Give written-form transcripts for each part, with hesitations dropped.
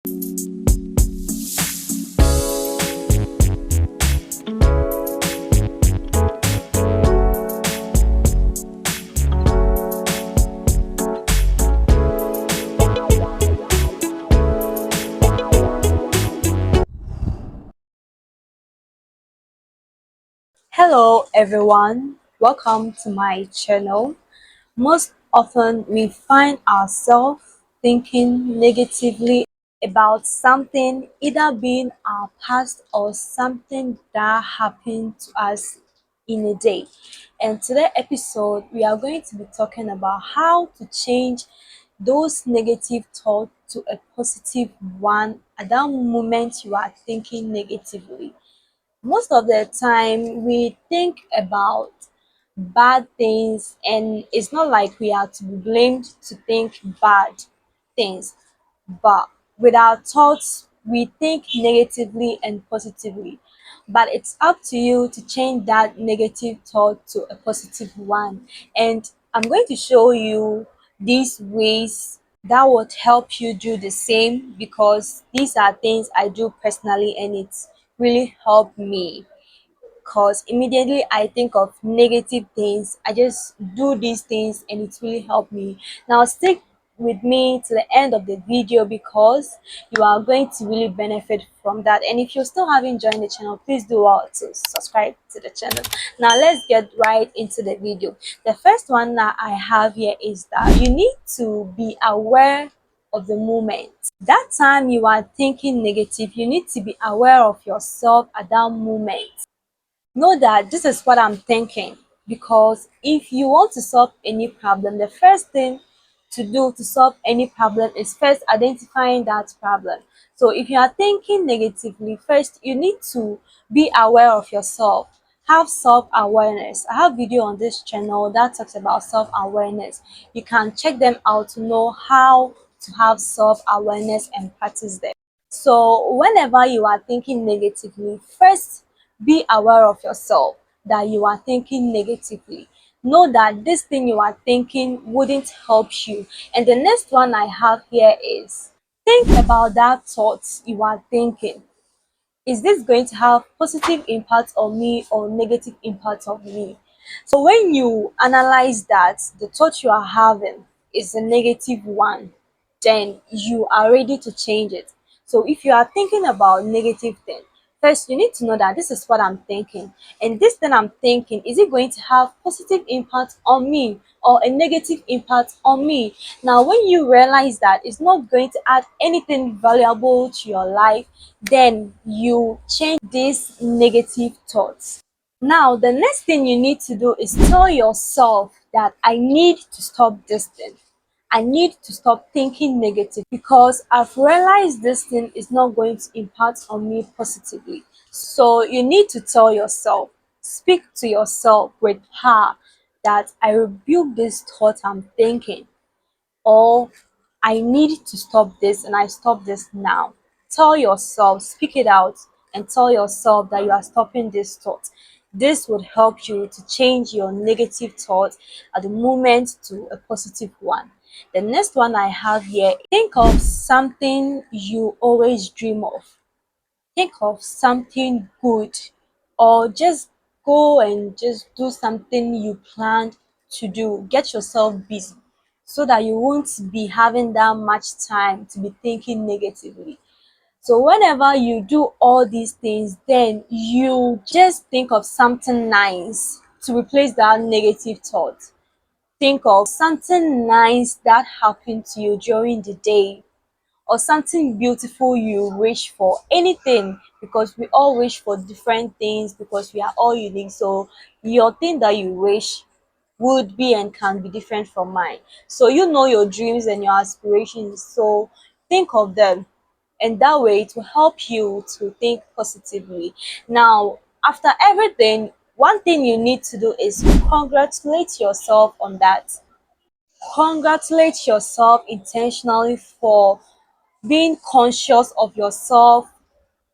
Hello everyone, welcome to my channel. Most often we find ourselves thinking negatively about something, either being our past or something that happened to us in a day. And today episode we are going to be talking about how to change those negative thoughts to a positive one at that moment you are thinking negatively. Most of the time we think about bad things, and it's not like we are to be blamed to think bad things, but with our thoughts we think negatively and positively. But it's up to you to change that negative thought to a positive one, and I'm going to show you these ways that would help you do the same, because these are things I do personally and it's really helped me. Because immediately I think of negative things, I just do these things and it's really helped me. Now stick with me to the end of the video, because you are going to really benefit from that. And if you still haven't joined the channel, please do well to subscribe to the channel. Now let's get right into the video. The first one that I have here is that you need to be aware of the moment. That time you are thinking negative, you need to be aware of yourself at that moment. Know that this is what I'm thinking, because if you want to solve any problem, the first thing to do to solve any problem is first identifying that problem. So if you are thinking negatively, first you need to be aware of yourself. Have self-awareness. I have video on this channel that talks about self-awareness. You can check them out to know how to have self-awareness and practice them. So whenever you are thinking negatively, first be aware of yourself that you are thinking negatively. Know that this thing you are thinking wouldn't help you. And the next one I have here is, think about that thoughts you are thinking. Is this going to have positive impact on me or negative impact on me? So when you analyze that the thought you are having is a negative one, then you are ready to change it. So if you are thinking about negative thing, first you need to know that this is what I'm thinking, and this thing I'm thinking, is it going to have positive impact on me or a negative impact on me? Now when you realize that it's not going to add anything valuable to your life, then you change these negative thoughts. Now the next thing you need to do is tell yourself that I need to stop this thing. I need to stop thinking negative, because I've realized this thing is not going to impact on me positively. So you need to tell yourself, speak to yourself with her, that I rebuke this thought I'm thinking, or I need to stop this and I stop this now. Tell yourself, speak it out, and tell yourself that you are stopping this thought. This would help you to change your negative thought at the moment to a positive one. The next one I have here, think of something you always dream of. Think of something good, or just go and just do something you planned to do. Get yourself busy so that you won't be having that much time to be thinking negatively. So whenever you do all these things, then you just think of something nice to replace that negative thought. Think of something nice that happened to you during the day, or something beautiful you wish for, anything, because we all wish for different things, because we are all unique. So your thing that you wish would be and can be different from mine. So you know your dreams and your aspirations, so think of them, and that way it will help you to think positively. Now after everything, one thing you need to do is congratulate yourself on that. Congratulate yourself intentionally for being conscious of yourself,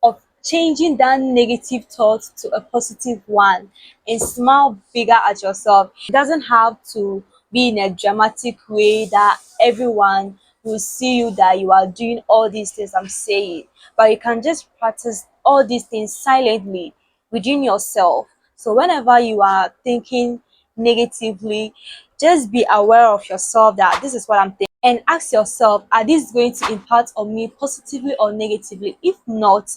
of changing that negative thought to a positive one, and smile bigger at yourself. It doesn't have to be in a dramatic way that everyone will see you that you are doing all these things I'm saying. But you can just practice all these things silently within yourself. So whenever you are thinking negatively, just be aware of yourself that this is what I'm thinking, and ask yourself, are these going to impact on me positively or negatively? If not,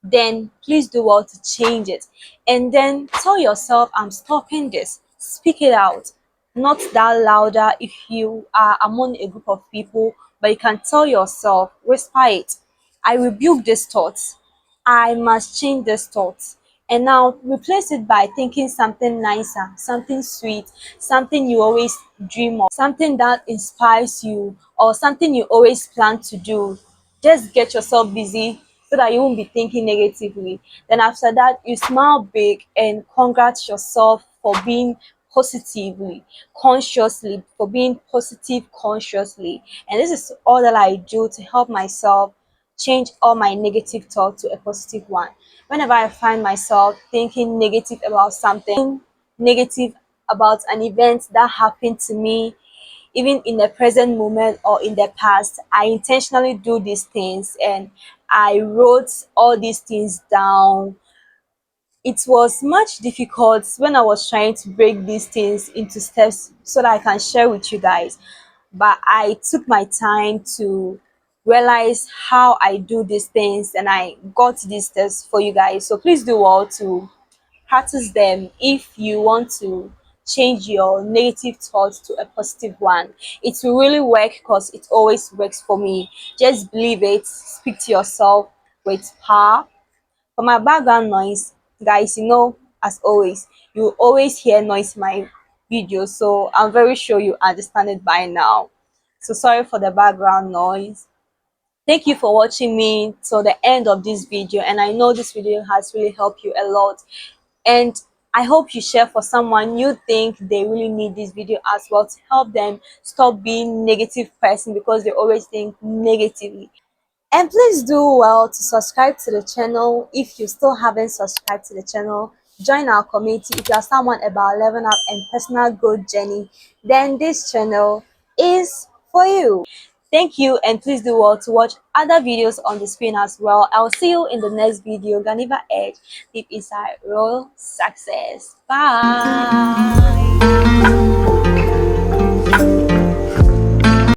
then please do well to change it. And then tell yourself, I'm stopping this. Speak it out. Not that louder if you are among a group of people, but you can tell yourself, whisper it. I rebuke these thoughts. I must change this thoughts. And now replace it by thinking something nicer, something sweet, something you always dream of, something that inspires you, or something you always plan to do. Just get yourself busy so that you won't be thinking negatively. Then after that, you smile big and congratulate yourself for being positively, consciously, for being positive consciously. And this is all that I do to help myself change all my negative thought to a positive one. Whenever I find myself thinking negative about something, negative about an event that happened to me, even in the present moment or in the past, I intentionally do these things and I wrote all these things down. It was much difficult when I was trying to break these things into steps so that I can share with you guys. But I took my time to realize how I do these things and I got these steps for you guys. So please do well to practice them if you want to change your negative thoughts to a positive one. It will really work because it always works for me. Just believe it, speak to yourself with power. For my background noise, guys, as always, you always hear noise in my videos, so I'm very sure you understand it by now. So sorry for the background noise. Thank you for watching me till the end of this video, and I know this video has really helped you a lot, and I hope you share for someone you think they really need this video as well, to help them stop being negative person because they always think negatively. And please do well to subscribe to the channel if you still haven't subscribed to the channel. Join our community if you are someone about leveling up and personal growth journey, then this channel is for you. Thank you, and please do well to watch other videos on the screen as well. I'll see you in the next video. Ghaneva Edge, deep inside real success. Bye.